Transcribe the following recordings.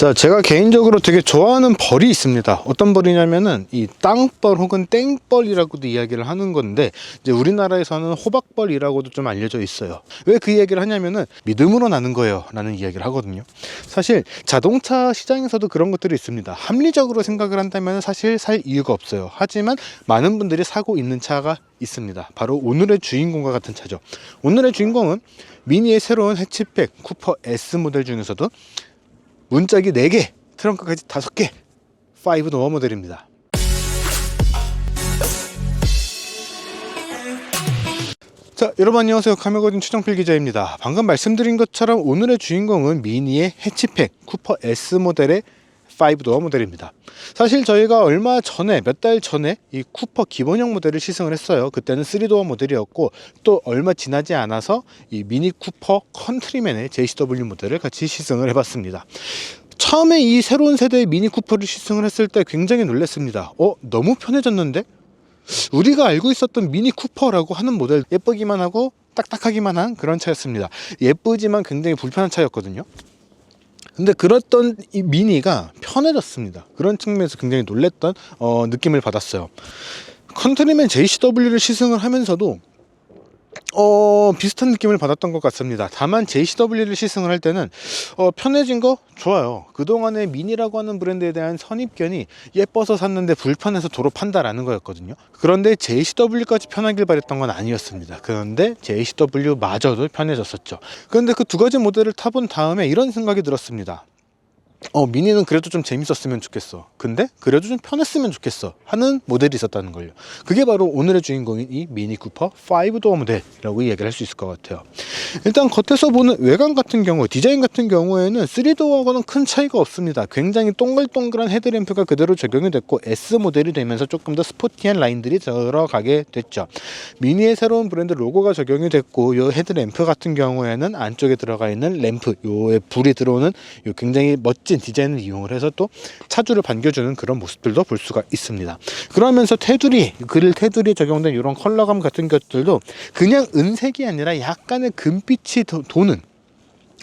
자, 제가 개인적으로 되게 좋아하는 벌이 있습니다. 어떤 벌이냐면은 이 땅벌 혹은 땡벌이라고도 이야기를 하는 건데, 이제 우리나라에서는 호박벌이라고도 좀 알려져 있어요. 왜 그 이야기를 하냐면은 믿음으로 나는 거예요 라는 이야기를 하거든요. 사실 자동차 시장에서도 그런 것들이 있습니다. 합리적으로 생각을 한다면 사실 살 이유가 없어요. 하지만 많은 분들이 사고 있는 차가 있습니다. 바로 오늘의 주인공과 같은 차죠. 오늘의 주인공은 미니의 새로운 해치백 쿠퍼 S 모델 중에서도 문짝이 4개, 트렁크까지 5개, 5도어 모델입니다. 자, 여러분 안녕하세요. 카메거진 최정필 기자입니다. 방금 말씀드린 것처럼 오늘의 주인공은 미니의 해치백 쿠퍼 S 모델의 5도어 모델입니다. 사실 저희가 얼마 전에, 몇 달 전에 이 쿠퍼 기본형 모델을 시승을 했어요. 그때는 3도어 모델이었고, 또 얼마 지나지 않아서 이 미니 쿠퍼 컨트리맨의 JCW 모델을 같이 시승을 해봤습니다. 처음에 이 새로운 세대의 미니 쿠퍼를 시승을 했을 때 굉장히 놀랐습니다. 너무 편해졌는데? 우리가 알고 있었던 미니 쿠퍼라고 하는 모델, 예쁘기만 하고 딱딱하기만 한 그런 차였습니다. 예쁘지만 굉장히 불편한 차였거든요. 근데 그랬던 이 미니가 편해졌습니다. 그런 측면에서 굉장히 놀랬던 느낌을 받았어요. 컨트리맨 JCW를 시승을 하면서도 비슷한 느낌을 받았던 것 같습니다. 다만 JCW를 시승을 할 때는 편해진 거 좋아요. 그동안에 미니라고 하는 브랜드에 대한 선입견이 예뻐서 샀는데 불편해서 도로 판다라는 거였거든요. 그런데 JCW까지 편하길 바랬던 건 아니었습니다. 그런데 JCW마저도 편해졌었죠. 그런데 그 두 가지 모델을 타본 다음에 이런 생각이 들었습니다. 미니는 그래도 좀 재밌었으면 좋겠어. 근데 그래도 좀 편했으면 좋겠어 하는 모델이 있었다는 걸요. 그게 바로 오늘의 주인공인 이 미니 쿠퍼 5도어 모델이라고 이야기를 할 수 있을 것 같아요. 일단 겉에서 보는 외관 같은 경우, 디자인 같은 경우에는 3도어하고는 큰 차이가 없습니다. 굉장히 동글동글한 헤드램프가 그대로 적용이 됐고, S 모델이 되면서 조금 더 스포티한 라인들이 들어가게 됐죠. 미니의 새로운 브랜드 로고가 적용이 됐고, 이 헤드램프 같은 경우에는 안쪽에 들어가 있는 램프, 요에 불이 들어오는 요 굉장히 멋진 디자인을 이용을 해서 또 차주를 반겨주는 그런 모습들도 볼 수가 있습니다. 그러면서 그릴 테두리에 적용된 이런 컬러감 같은 것들도 그냥 은색이 아니라 약간의 금빛이 도는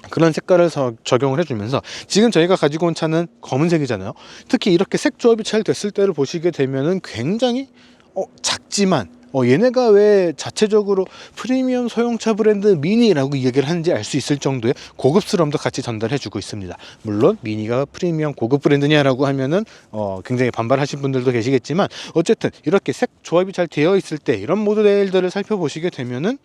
그런 색깔을 적용을 해주면서, 지금 저희가 가지고 온 차는 검은색이잖아요. 특히 이렇게 색 조합이 잘 됐을 때를 보시게 되면은 굉장히 작지만 얘네가 왜 자체적으로 프리미엄 소형차 브랜드 미니라고 얘기를 하는지 알 수 있을 정도의 고급스러움도 같이 전달해주고 있습니다. 물론 미니가 프리미엄 고급 브랜드냐라고 하면은 굉장히 반발하신 분들도 계시겠지만, 어쨌든 이렇게 색 조합이 잘 되어 있을 때 이런 모델들을 살펴보시게 되면은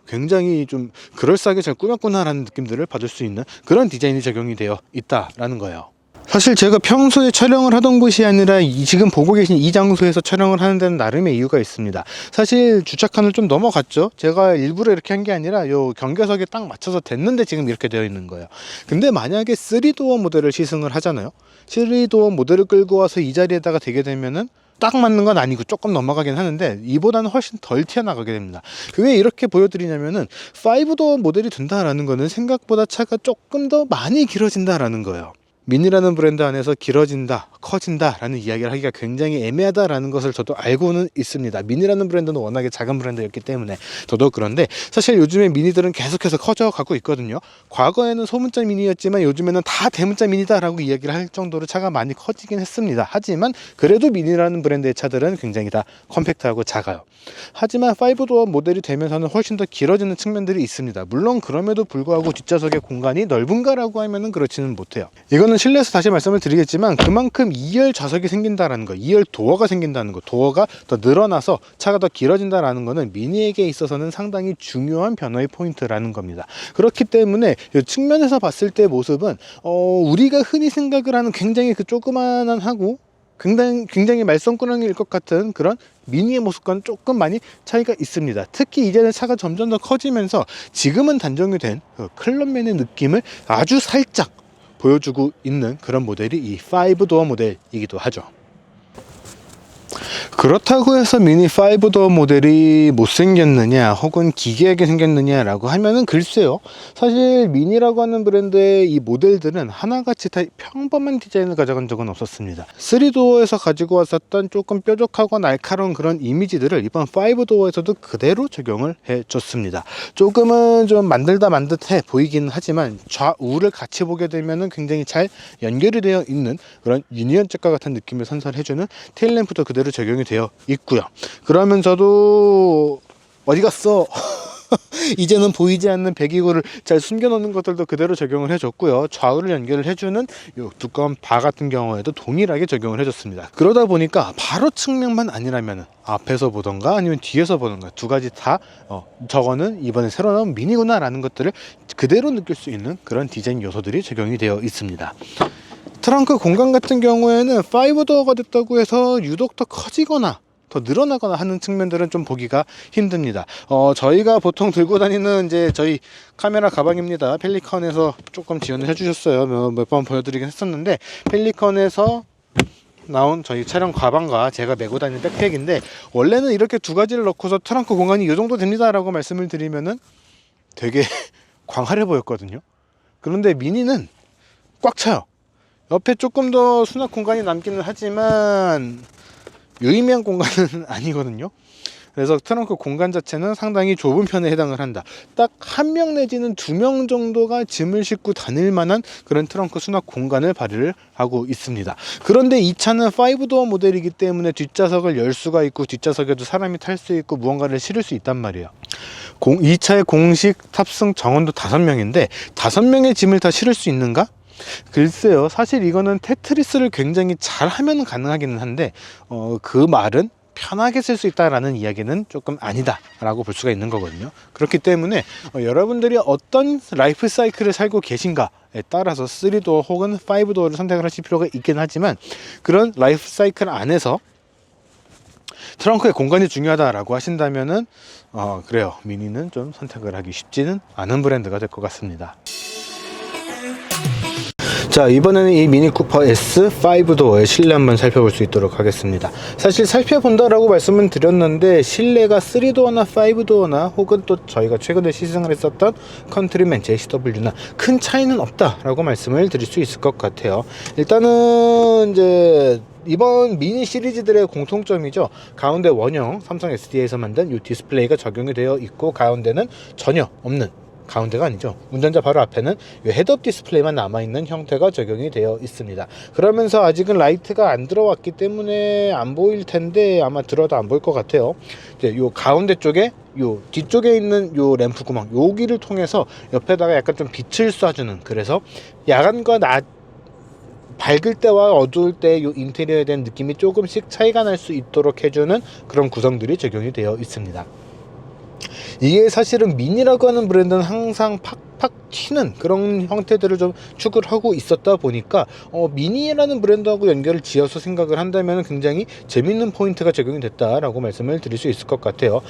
굉장히 좀 그럴싸하게 잘 꾸몄구나라는 느낌들을 받을 수 있는 그런 디자인이 적용이 되어 있다라는 거예요. 사실 제가 평소에 촬영을 하던 곳이 아니라 지금 보고 계신 이 장소에서 촬영을 하는 데는 나름의 이유가 있습니다. 사실 주차칸을 좀 넘어갔죠. 제가 일부러 이렇게 한 게 아니라 요 경계석에 딱 맞춰서 됐는데 지금 이렇게 되어 있는 거예요. 근데 만약에 3도어 모델을 시승을 하잖아요. 3도어 모델을 끌고 와서 이 자리에다가 대게 되면은 딱 맞는 건 아니고 조금 넘어가긴 하는데 이보다는 훨씬 덜 튀어나가게 됩니다. 왜 이렇게 보여드리냐면은 5도어 모델이 된다라는 거는 생각보다 차가 조금 더 많이 길어진다라는 거예요. 미니라는 브랜드 안에서 길어진다, 커진다 라는 이야기를 하기가 굉장히 애매하다라는 것을 저도 알고는 있습니다. 미니라는 브랜드는 워낙에 작은 브랜드였기 때문에 저도. 그런데 사실 요즘에 미니들은 계속해서 커져가고 있거든요. 과거에는 소문자 미니였지만 요즘에는 다 대문자 미니다 라고 이야기를 할 정도로 차가 많이 커지긴 했습니다. 하지만 그래도 미니라는 브랜드의 차들은 굉장히 다 컴팩트하고 작아요. 하지만 5도어 모델이 되면서는 훨씬 더 길어지는 측면들이 있습니다. 물론 그럼에도 불구하고 뒷좌석의 공간이 넓은가라고 하면은 그렇지는 못해요. 이거는 실내에서 다시 말씀을 드리겠지만 그만큼 2열 좌석이 생긴다라는 거, 2열 도어가 생긴다는 거, 도어가 더 늘어나서 차가 더 길어진다라는 거는 미니에게 있어서는 상당히 중요한 변화의 포인트라는 겁니다. 그렇기 때문에 이 측면에서 봤을 때 모습은 우리가 흔히 생각을 하는 굉장히 그 조그만한 하고 굉장히 말썽꾸러기일 것 같은 그런 미니의 모습과는 조금 많이 차이가 있습니다. 특히 이제는 차가 점점 더 커지면서 지금은 단종이 된 클럽맨의 느낌을 아주 살짝 보여주고 있는 그런 모델이 이 5도어 모델이기도 하죠. 그렇다고 해서 미니 5도어 모델이 못생겼느냐 혹은 기괴하게 생겼느냐 라고 하면은 글쎄요, 사실 미니라고 하는 브랜드의 이 모델들은 하나같이 다 평범한 디자인을 가져간 적은 없었습니다. 3도어에서 가지고 왔었던 조금 뾰족하고 날카로운 그런 이미지들을 이번 5도어에서도 그대로 적용을 해줬습니다. 조금은 좀 만들다 만 듯해 보이긴 하지만 좌우를 같이 보게 되면은 굉장히 잘 연결이 되어 있는 그런 유니언 잭과 같은 느낌을 선사해주는 테일램프도 그대로 적용이 되어 있고요. 그러면서도 어디 갔어? 이제는 보이지 않는 배기구를 잘 숨겨놓는 것들도 그대로 적용을 해줬고요. 좌우를 연결을 해주는 이 두꺼운 바 같은 경우에도 동일하게 적용을 해줬습니다. 그러다 보니까 바로 측면만 아니라면 앞에서 보던가 아니면 뒤에서 보던가 두 가지 다 저거는 이번에 새로 나온 미니구나 라는 것들을 그대로 느낄 수 있는 그런 디자인 요소들이 적용이 되어 있습니다. 트렁크 공간 같은 경우에는 5도어가 됐다고 해서 유독 더 커지거나 더 늘어나거나 하는 측면들은 좀 보기가 힘듭니다. 저희가 보통 들고 다니는 이제 저희 카메라 가방입니다. 펠리컨에서 조금 지원을 해주셨어요. 몇 번 보여드리긴 했었는데, 펠리컨에서 나온 저희 촬영 가방과 제가 메고 다니는 백팩인데, 원래는 이렇게 두 가지를 넣고서 트렁크 공간이 이 정도 됩니다 라고 말씀을 드리면은 되게 광활해 보였거든요. 그런데 미니는 꽉 차요. 옆에 조금 더 수납 공간이 남기는 하지만 유의미한 공간은 아니거든요. 그래서 트렁크 공간 자체는 상당히 좁은 편에 해당을 한다. 딱 한 명 내지는 두 명 정도가 짐을 싣고 다닐 만한 그런 트렁크 수납 공간을 발휘를 하고 있습니다. 그런데 이 차는 5도어 모델이기 때문에 뒷좌석을 열 수가 있고 뒷좌석에도 사람이 탈 수 있고 무언가를 실을 수 있단 말이에요. 이 차의 공식 탑승 정원도 5명인데 5명의 짐을 다 실을 수 있는가? 글쎄요, 사실 이거는 테트리스를 굉장히 잘 하면 가능하기는 한데 그 말은 편하게 쓸 수 있다라는 이야기는 조금 아니다 라고 볼 수가 있는 거거든요. 그렇기 때문에 여러분들이 어떤 라이프 사이클을 살고 계신가에 따라서 3도어 혹은 5도어를 선택을 하실 필요가 있긴 하지만, 그런 라이프 사이클 안에서 트렁크의 공간이 중요하다라고 하신다면은 그래요, 미니는 좀 선택을 하기 쉽지는 않은 브랜드가 될 것 같습니다. 자, 이번에는 이 미니 쿠퍼 S 5도어의 실내 한번 살펴볼 수 있도록 하겠습니다. 사실 살펴본다라고 말씀을 드렸는데 실내가 3도어나 5도어나 혹은 또 저희가 최근에 시승을 했었던 컨트리맨 JCW나 큰 차이는 없다라고 말씀을 드릴 수 있을 것 같아요. 일단은 이제 이번 미니 시리즈들의 공통점이죠. 가운데 원형 삼성 SDA에서 만든 이 디스플레이가 적용이 되어 있고, 가운데는 전혀 없는, 가운데가 아니죠, 운전자 바로 앞에는 이 헤드업 디스플레이만 남아있는 형태가 적용이 되어 있습니다. 그러면서 아직은 라이트가 안 들어왔기 때문에 안 보일 텐데 아마 들어도 안 보일 것 같아요. 이제 요 가운데 쪽에 요 뒤쪽에 있는 요 램프 구멍, 여기를 통해서 옆에다가 약간 좀 빛을 쏴주는, 그래서 야간과 낮 밝을 때와 어두울 때 이 인테리어에 대한 느낌이 조금씩 차이가 날 수 있도록 해주는 그런 구성들이 적용이 되어 있습니다. 이게 사실은 미니라고 하는 브랜드는 항상 팍팍 튀는 그런 형태들을 좀 추구를 하고 있었다 보니까 미니라는 브랜드하고 연결을 지어서 생각을 한다면 굉장히 재밌는 포인트가 적용이 됐다라고 말씀을 드릴 수 있을 것 같아요.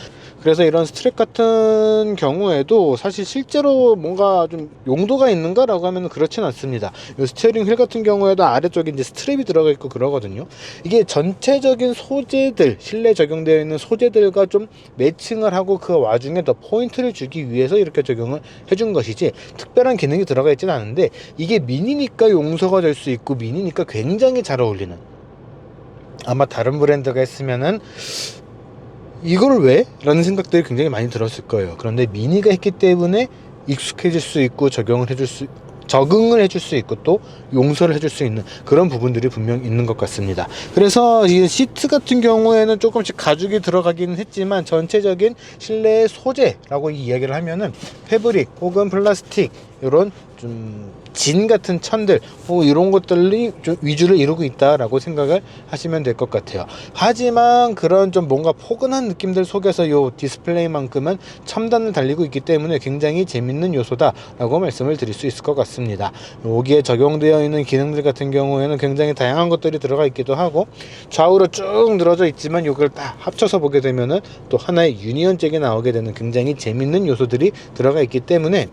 그래서 이런 스트랩 같은 경우에도 사실 실제로 뭔가 좀 용도가 있는가 라고 하면 그렇진 않습니다. 이 스티어링 휠 같은 경우에도 아래쪽에 이제 스트랩이 들어가 있고 그러거든요. 이게 전체적인 소재들, 실내 적용되어 있는 소재들과 좀 매칭을 하고 그 와중에 더 포인트를 주기 위해서 이렇게 적용을 해준 것이지 특별한 기능이 들어가 있지는 않은데, 이게 미니니까 용서가 될 수 있고 미니니까 굉장히 잘 어울리는, 아마 다른 브랜드가 했으면은 이걸 왜? 라는 생각들이 굉장히 많이 들었을 거예요. 그런데 미니가 했기 때문에 익숙해질 수 있고 적응을 해줄 수 있고 또 용서를 해줄 수 있는 그런 부분들이 분명 있는 것 같습니다. 그래서 이 시트 같은 경우에는 조금씩 가죽이 들어가기는 했지만 전체적인 실내의 소재라고 이야기를 하면은 패브릭 혹은 플라스틱, 이런 좀 진 같은 천들 이런 것들이 좀 위주를 이루고 있다라고 생각을 하시면 될 것 같아요. 하지만 그런 좀 뭔가 포근한 느낌들 속에서 요 디스플레이만큼은 첨단을 달리고 있기 때문에 굉장히 재밌는 요소다라고 말씀을 드릴 수 있을 것 같습니다. 여기에 적용되어 있는 기능들 같은 경우에는 굉장히 다양한 것들이 들어가 있기도 하고, 좌우로 쭉 늘어져 있지만 이걸 다 합쳐서 보게 되면은 또 하나의 유니언 잭이 나오게 되는 굉장히 재밌는 요소들이 들어가 있기 때문에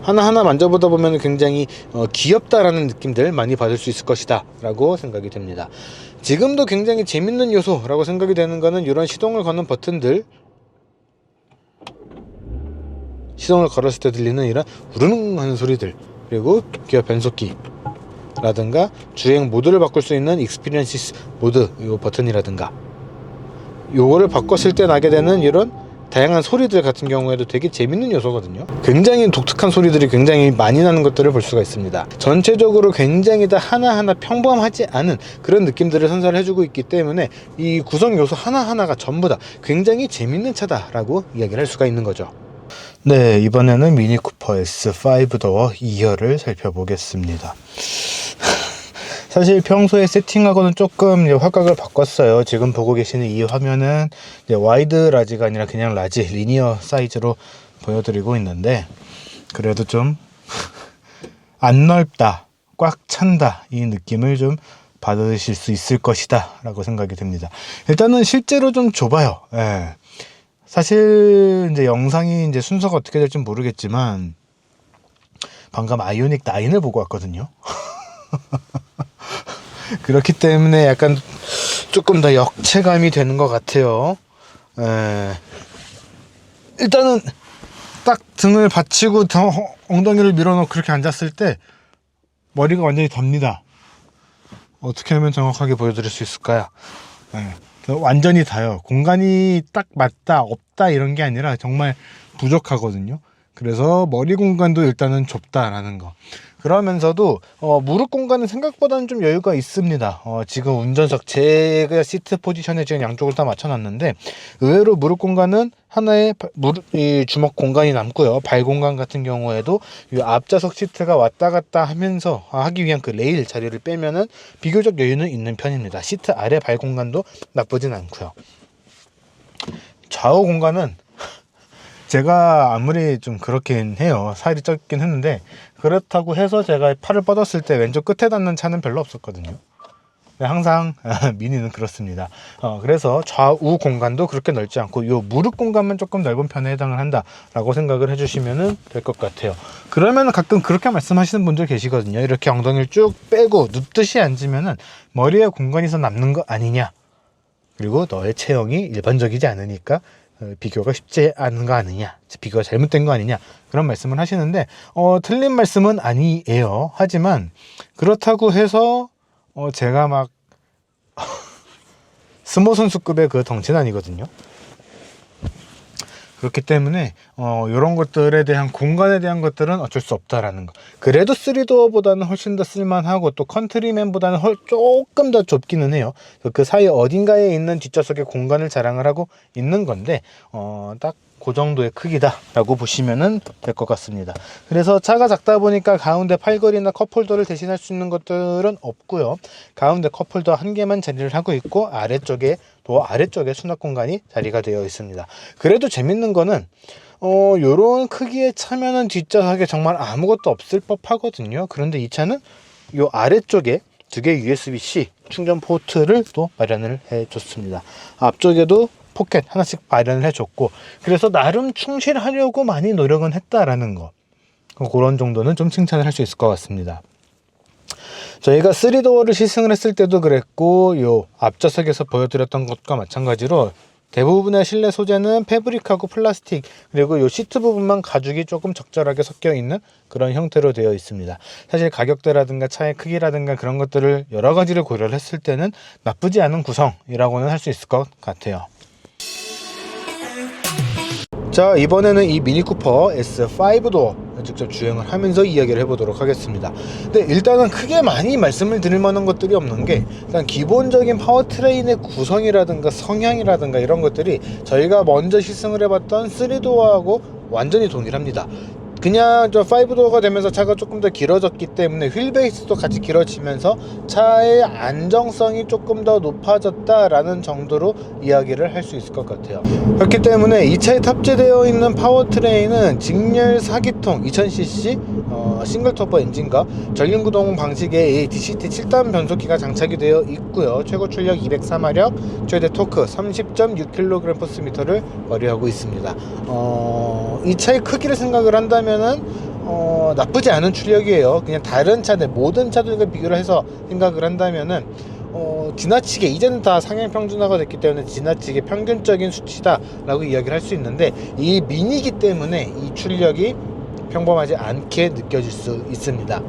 하나하나 만져보다 보면 굉장히 귀엽다라는 느낌들 많이 받을 수 있을 것이다 라고 생각이 됩니다. 지금도 굉장히 재밌는 요소라고 생각이 되는 거는 이런 시동을 거는 버튼들, 시동을 걸었을 때 들리는 이런 우르릉 하는 소리들, 그리고 기어 변속기 라든가 주행 모드를 바꿀 수 있는 익스피리언스 모드 요 버튼이라든가, 요거를 바꿨을 때 나게 되는 이런 다양한 소리들 같은 경우에도 되게 재밌는 요소거든요. 굉장히 독특한 소리들이 굉장히 많이 나는 것들을 볼 수가 있습니다. 전체적으로 굉장히 다 하나하나 평범하지 않은 그런 느낌들을 선사를 해주고 있기 때문에 이 구성 요소 하나하나가 전부 다 굉장히 재밌는 차다라고 이야기를 할 수가 있는 거죠. 네, 이번에는 미니 쿠퍼 S5 도어 2열을 살펴보겠습니다. 사실 평소에 세팅하고는 조금 화각을 바꿨어요. 지금 보고 계시는 이 화면은 와이드 라지가 아니라 그냥 라지 리니어 사이즈로 보여드리고 있는데, 그래도 좀 안 넓다, 꽉 찬다, 이 느낌을 좀 받으실 수 있을 것이다 라고 생각이 됩니다. 일단은 실제로 좀 좁아요. 예. 사실 이제 영상이 이제 순서가 어떻게 될지 모르겠지만 방금 아이오닉 9을 보고 왔거든요. 그렇기 때문에 약간 조금 더 역체감이 되는 것 같아요. 일단은 딱 등을 받치고 엉덩이를 밀어놓고 그렇게 앉았을 때 머리가 완전히 답니다. 어떻게 하면 정확하게 보여드릴 수 있을까요? 완전히 다요. 공간이 딱 맞다 없다 이런 게 아니라 정말 부족하거든요. 그래서 머리 공간도 일단은 좁다라는 거. 그러면서도 무릎 공간은 생각보다는 좀 여유가 있습니다. 지금 운전석 제가 시트 포지션에 지금 양쪽을 다 맞춰놨는데 의외로 무릎 공간은 하나의 이 주먹 공간이 남고요. 발 공간 같은 경우에도 이 앞좌석 시트가 왔다 갔다 하면서 하기 위한 그 레일 자리를 빼면은 비교적 여유는 있는 편입니다. 시트 아래 발 공간도 나쁘진 않고요. 좌우 공간은 제가 아무리 좀 그렇긴 해요. 살이 쪘긴 했는데 그렇다고 해서 제가 팔을 뻗었을 때 왼쪽 끝에 닿는 차는 별로 없었거든요. 항상 미니는 그렇습니다. 그래서 좌우 공간도 그렇게 넓지 않고 요 무릎 공간만 조금 넓은 편에 해당을 한다라고 생각을 해주시면 될 것 같아요. 그러면 가끔 그렇게 말씀하시는 분들 계시거든요. 이렇게 엉덩이를 쭉 빼고 눕듯이 앉으면은 머리에 공간이 더 남는 거 아니냐, 그리고 너의 체형이 일반적이지 않으니까 비교가 쉽지 않은 거 아니냐, 비교가 잘못된 거 아니냐, 그런 말씀을 하시는데 틀린 말씀은 아니에요. 하지만 그렇다고 해서 제가 막 스모 선수급의 그 덩치는 아니거든요. 그렇기 때문에 이런 것들에 대한 공간에 대한 것들은 어쩔 수 없다라는 거. 그래도 3도어보다는 훨씬 더 쓸만하고 또 컨트리맨보다는 조금 더 좁기는 해요. 그 사이 어딘가에 있는 뒷좌석의 공간을 자랑을 하고 있는 건데 딱 그 정도의 크기다라고 보시면 될 것 같습니다. 그래서 차가 작다 보니까 가운데 팔걸이나 컵홀더를 대신할 수 있는 것들은 없고요. 가운데 컵홀더 한 개만 자리를 하고 있고 아래쪽에 도어 아래쪽에 수납 공간이 자리가 되어 있습니다. 그래도 재밌는 거는 요런 크기의 차면은 뒷좌석에 정말 아무것도 없을 법 하거든요. 그런데 이 차는 요 아래쪽에 두 개 USB-C 충전 포트를 또 마련을 해 줬습니다. 앞쪽에도 포켓 하나씩 마련을 해줬고, 그래서 나름 충실하려고 많이 노력은 했다라는 거, 그런 정도는 좀 칭찬을 할 수 있을 것 같습니다. 저희가 3도어를 시승을 했을 때도 그랬고 요 앞좌석에서 보여드렸던 것과 마찬가지로 대부분의 실내 소재는 패브릭하고 플라스틱, 그리고 요 시트 부분만 가죽이 조금 적절하게 섞여 있는 그런 형태로 되어 있습니다. 사실 가격대라든가 차의 크기라든가 그런 것들을 여러 가지를 고려를 했을 때는 나쁘지 않은 구성이라고는 할 수 있을 것 같아요. 자, 이번에는 이 미니쿠퍼 S5 도어 직접 주행을 하면서 이야기를 해보도록 하겠습니다. 근데 일단은 크게 많이 말씀을 드릴 만한 것들이 없는 게, 일단 기본적인 파워트레인의 구성이라든가 성향이라든가 이런 것들이 저희가 먼저 시승을 해봤던 3도어하고 완전히 동일합니다. 그냥 저 5도어가 되면서 차가 조금 더 길어졌기 때문에 휠베이스도 같이 길어지면서 차의 안정성이 조금 더 높아졌다라는 정도로 이야기를 할 수 있을 것 같아요. 그렇기 때문에 이 차에 탑재되어 있는 파워트레인은 직렬 4기통 2000cc 싱글 터보 엔진과 전륜구동 방식의 DCT 7단 변속기가 장착이 되어 있고요. 최고 출력 204마력, 최대 토크 30.6kgm/m를 발휘하고 있습니다. 이 차의 크기를 생각을 한다면은 나쁘지 않은 출력이에요. 그냥 다른 차들, 모든 차들과 비교를 해서 생각을 한다면은 지나치게 이제는 다 상향 평준화가 됐기 때문에 지나치게 평균적인 수치다 라고 이야기를 할 수 있는데, 이 미니이기 때문에 이 출력이 평범하지 않게 느껴질 수 있습니다.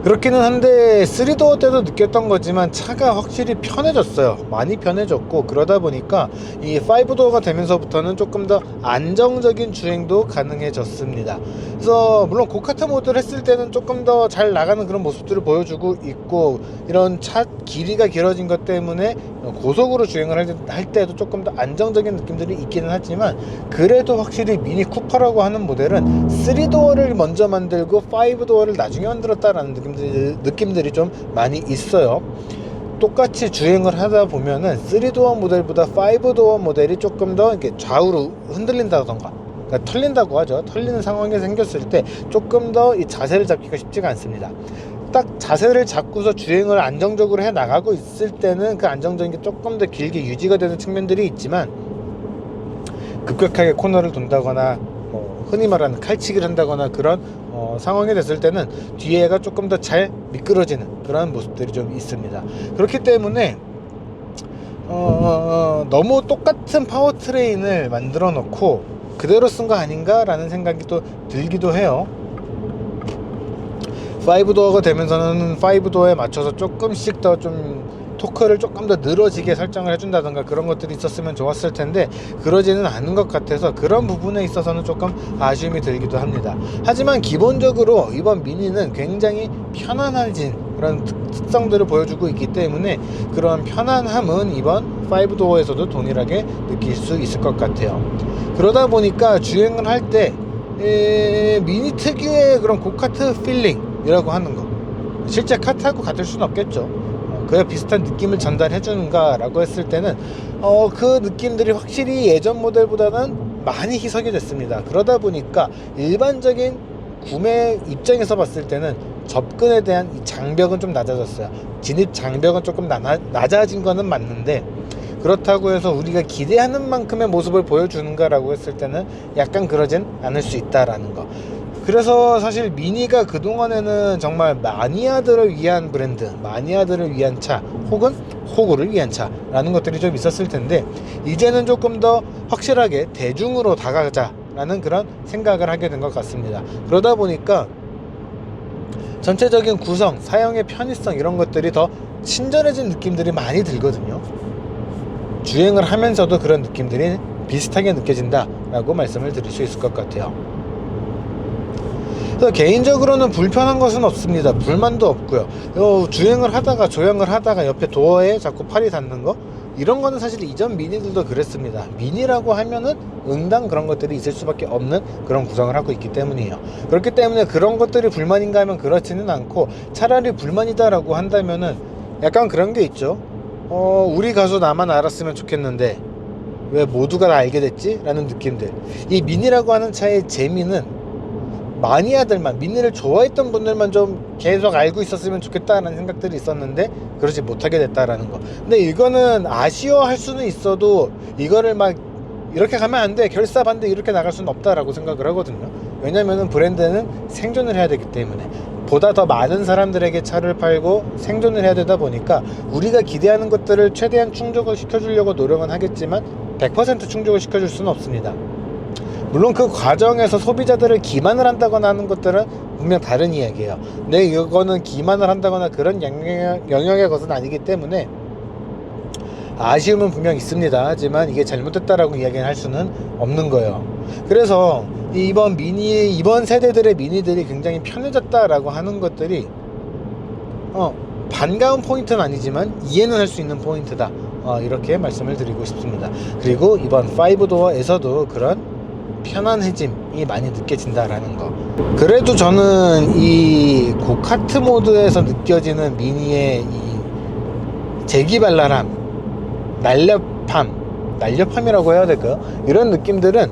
그렇기는 한데 3도어 때도 느꼈던 거지만 차가 확실히 편해졌어요. 많이 편해졌고, 그러다 보니까 이 5도어가 되면서부터는 조금 더 안정적인 주행도 가능해졌습니다. 그래서 물론 고카트 모드를 했을 때는 조금 더 잘 나가는 그런 모습들을 보여주고 있고, 이런 차 길이가 길어진 것 때문에 고속으로 주행을 할 때도 조금 더 안정적인 느낌들이 있기는 하지만, 그래도 확실히 미니 쿠퍼라고 하는 모델은 3도어를 먼저 만들고 5도어를 나중에 만들었다라는 느낌들이 좀 많이 있어요. 똑같이 주행을 하다 보면은 3도어 모델보다 5도어 모델이 조금 더 이렇게 좌우로 흔들린다던가, 그러니까 털린다고 하죠. 털리는 상황이 생겼을 때 조금 더 이 자세를 잡기가 쉽지가 않습니다. 딱 자세를 잡고서 주행을 안정적으로 해 나가고 있을 때는 그 안정적인 게 조금 더 길게 유지가 되는 측면들이 있지만, 급격하게 코너를 돈다거나 흔히 말하는 칼치기를 한다거나 그런 상황이 됐을 때는 뒤에가 조금 더 잘 미끄러지는 그런 모습들이 좀 있습니다. 그렇기 때문에 너무 똑같은 파워트레인을 만들어 놓고 그대로 쓴 거 아닌가 라는 생각이 또 들기도 해요. 5도어가 되면서는 5도어에 맞춰서 조금씩 더 좀 토크를 조금 더 늘어지게 설정을 해준다던가 그런 것들이 있었으면 좋았을 텐데, 그러지는 않은 것 같아서 그런 부분에 있어서는 조금 아쉬움이 들기도 합니다. 하지만 기본적으로 이번 미니는 굉장히 편안해진 그런 특성들을 보여주고 있기 때문에, 그런 편안함은 이번 5도어에서도 동일하게 느낄 수 있을 것 같아요. 그러다 보니까 주행을 할 때 미니 특유의 그런 고카트 필링이라고 하는 거, 실제 카트하고 같을 수는 없겠죠. 그에 비슷한 느낌을 전달해 주는가 라고 했을 때는 그 느낌들이 확실히 예전 모델보다는 많이 희석이 됐습니다. 그러다 보니까 일반적인 구매 입장에서 봤을 때는 접근에 대한 이 장벽은 좀 낮아졌어요. 진입 장벽은 조금 낮아진 거는 맞는데, 그렇다고 해서 우리가 기대하는 만큼의 모습을 보여주는가 라고 했을 때는 약간 그러진 않을 수 있다라는 거. 그래서 사실 미니가 그동안에는 정말 마니아들을 위한 브랜드, 마니아들을 위한 차, 혹은 호구를 위한 차라는 것들이 좀 있었을 텐데, 이제는 조금 더 확실하게 대중으로 다가가자라는 그런 생각을 하게 된 것 같습니다. 그러다 보니까 전체적인 구성, 사용의 편의성 이런 것들이 더 친절해진 느낌들이 많이 들거든요. 주행을 하면서도 그런 느낌들이 비슷하게 느껴진다라고 말씀을 드릴 수 있을 것 같아요. 그래서 개인적으로는 불편한 것은 없습니다. 불만도 없고요. 주행을 하다가 조향을 하다가 옆에 도어에 자꾸 팔이 닿는 거, 이런 거는 사실 이전 미니들도 그랬습니다. 미니라고 하면은 응당 그런 것들이 있을 수밖에 없는 그런 구성을 하고 있기 때문이에요. 그렇기 때문에 그런 것들이 불만인가 하면 그렇지는 않고, 차라리 불만이다라고 한다면은 약간 그런 게 있죠. 우리 가수 나만 알았으면 좋겠는데 왜 모두가 다 알게 됐지? 라는 느낌들. 이 미니라고 하는 차의 재미는 마니아들만, 미니를 좋아했던 분들만 좀 계속 알고 있었으면 좋겠다라는 생각들이 있었는데 그러지 못하게 됐다라는 거. 근데 이거는 아쉬워할 수는 있어도 이거를 막 이렇게 가면 안 돼, 결사반대 이렇게 나갈 수는 없다라고 생각을 하거든요. 왜냐면은 브랜드는 생존을 해야 되기 때문에, 보다 더 많은 사람들에게 차를 팔고 생존을 해야 되다 보니까 우리가 기대하는 것들을 최대한 충족을 시켜주려고 노력은 하겠지만 100% 충족을 시켜줄 수는 없습니다. 물론 그 과정에서 소비자들을 기만을 한다거나 하는 것들은 분명 다른 이야기예요. 근데 이거는 기만을 한다거나 그런 영역의 것은 아니기 때문에 아쉬움은 분명 있습니다. 하지만 이게 잘못됐다라고 이야기를 할 수는 없는 거예요. 그래서 이번 세대들의 미니들이 굉장히 편해졌다라고 하는 것들이 반가운 포인트는 아니지만 이해는 할 수 있는 포인트다, 이렇게 말씀을 드리고 싶습니다. 그리고 이번 5도어에서도 그런 편안해짐이 많이 느껴진다라는 거. 그래도 저는 이 고카트 모드에서 느껴지는 미니의 이 재기발랄함, 날렵함이라고 해야 될까요? 이런 느낌들은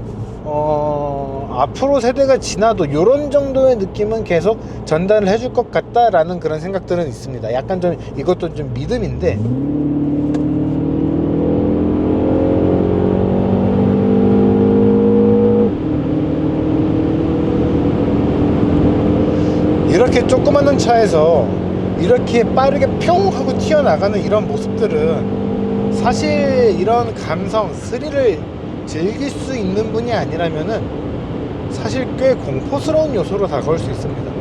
앞으로 세대가 지나도 이런 정도의 느낌은 계속 전달을 해줄 것 같다라는 그런 생각들은 있습니다. 약간 좀 이것도 좀 믿음인데, 이렇게 조그마한 차에서 이렇게 빠르게 평 하고 튀어나가는 이런 모습들은 사실 이런 감성, 스릴을 즐길 수 있는 분이 아니라면은 사실 꽤 공포스러운 요소로 다가올 수 있습니다.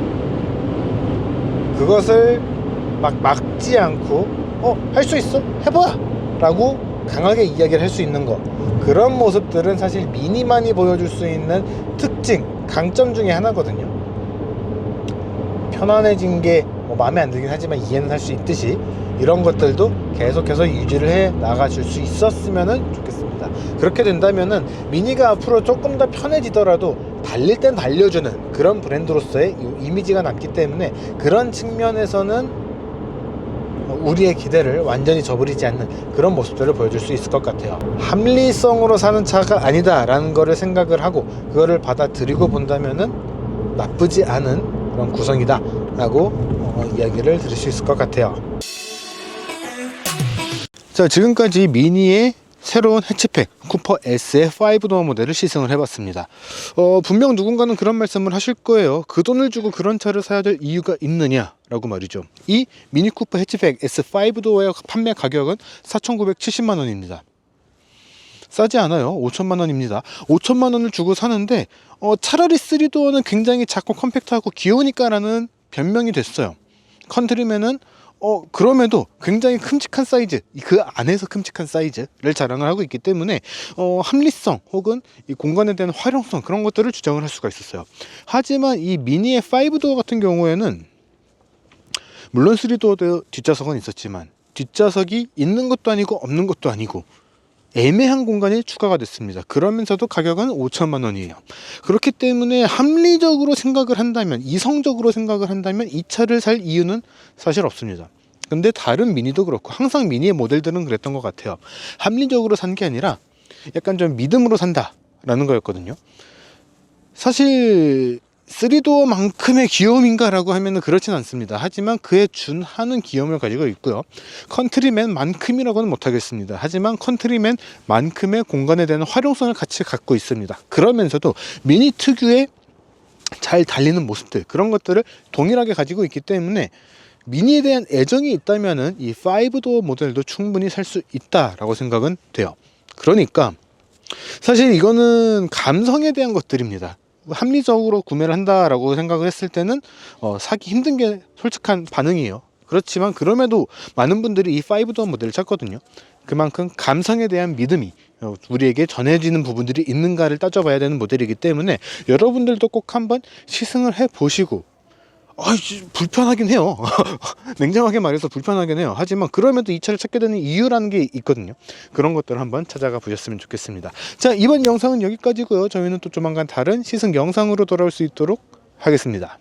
그것을 막 막지 않고 할 수 있어? 해봐! 라고 강하게 이야기를 할 수 있는 거, 그런 모습들은 사실 미니만이 보여줄 수 있는 특징, 강점 중에 하나거든요. 편안해진 게 마음에 안 들긴 하지만 이해는 할 수 있듯이 이런 것들도 계속해서 유지를 해 나가줄 수 있었으면 좋겠습니다. 그렇게 된다면은 미니가 앞으로 조금 더 편해지더라도 달릴 땐 달려주는 그런 브랜드로서의 이미지가 남기 때문에 그런 측면에서는 우리의 기대를 완전히 저버리지 않는 그런 모습들을 보여줄 수 있을 것 같아요. 합리성으로 사는 차가 아니다 라는 거를 생각을 하고 그거를 받아들이고 본다면은 나쁘지 않은 그런 구성이다 라고 이야기를 들을 수 있을 것 같아요. 자, 지금까지 미니의 새로운 해치팩 쿠퍼 S의 5도어 모델을 시승을 해봤습니다. 분명 누군가는 그런 말씀을 하실 거예요. 그 돈을 주고 그런 차를 사야 될 이유가 있느냐 라고 말이죠. 이 미니 쿠퍼 해치팩 S 5도어의 판매 가격은 4,970만원입니다 싸지 않아요. 5천만원입니다 5천만원을 주고 사는데 차라리 3도어는 굉장히 작고 컴팩트하고 귀여우니까 라는 변명이 됐어요. 컨트리맨은 그럼에도 굉장히 큼직한 사이즈, 그 안에서 큼직한 사이즈를 자랑을 하고 있기 때문에 합리성 혹은 이 공간에 대한 활용성, 그런 것들을 주장을 할 수가 있었어요. 하지만 이 미니의 5도어 같은 경우에는 물론 3도어도 뒷좌석은 있었지만 뒷좌석이 있는 것도 아니고 없는 것도 아니고 애매한 공간이 추가가 됐습니다. 그러면서도 가격은 5천만원이에요 그렇기 때문에 합리적으로 생각을 한다면, 이성적으로 생각을 한다면 이 차를 살 이유는 사실 없습니다. 근데 다른 미니도 그렇고 항상 미니의 모델들은 그랬던 것 같아요. 합리적으로 산 게 아니라 약간 좀 믿음으로 산다 라는 거였거든요. 사실 3도어만큼의 귀여움인가 라고 하면 그렇진 않습니다. 하지만 그에 준하는 귀여움을 가지고 있고요. 컨트리맨만큼이라고는 못하겠습니다. 하지만 컨트리맨만큼의 공간에 대한 활용성을 같이 갖고 있습니다. 그러면서도 미니 특유의 잘 달리는 모습들, 그런 것들을 동일하게 가지고 있기 때문에 미니에 대한 애정이 있다면 이 5도어 모델도 충분히 살 수 있다라고 생각은 돼요. 그러니까 사실 이거는 감성에 대한 것들입니다. 합리적으로 구매를 한다라고 생각을 했을 때는 사기 힘든 게 솔직한 반응이에요. 그렇지만 그럼에도 많은 분들이 이 5도어 모델을 찾거든요. 그만큼 감성에 대한 믿음이 우리에게 전해지는 부분들이 있는가를 따져봐야 되는 모델이기 때문에 여러분들도 꼭 한번 시승을 해보시고, 불편하긴 해요. 냉정하게 말해서 불편하긴 해요. 하지만 그럼에도 이 차를 찾게 되는 이유라는 게 있거든요. 그런 것들을 한번 찾아가 보셨으면 좋겠습니다. 자, 이번 영상은 여기까지고요. 저희는 또 조만간 다른 시승 영상으로 돌아올 수 있도록 하겠습니다.